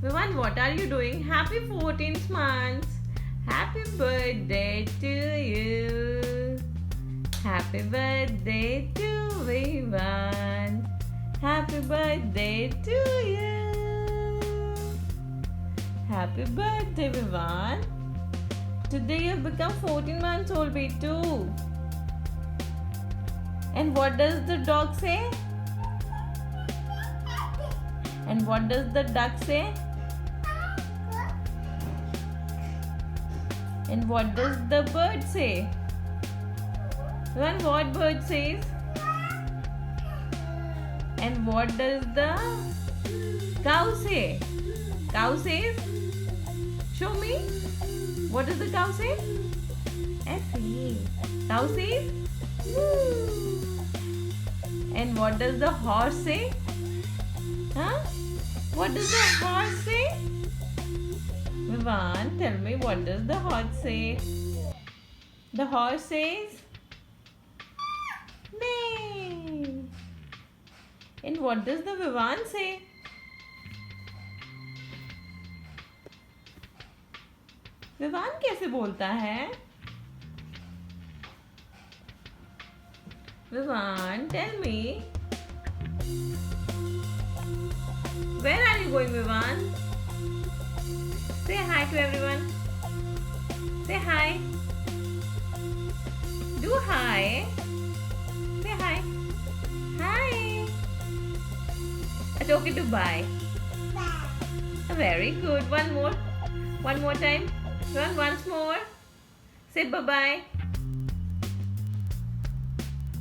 Vivan, what are you doing? Happy 14th month. Happy birthday to you. Happy birthday to Vivan. Happy birthday to you. Happy birthday, Vivan. Today you've become 14 months old, Bitu. And what does the dog say? And what does the duck say? And what does the bird say? Vivan, what bird says? And what does the cow say? Cow says? Show me. What does the cow say? F-E. Cow says? Woo. And what does the horse say? Huh? What does the horse say? Vivan, tell me, what does the horse say? The horse says? Neigh. And what does the Vivan say? Vivaan कैसे बोलता है? Vivan, tell me. Where are you going, Vivan? Say hi to everyone. Say hi. Do hi. Say hi. Hi. It's okay to bye. Very good. One more time. Run once more. Say bye-bye.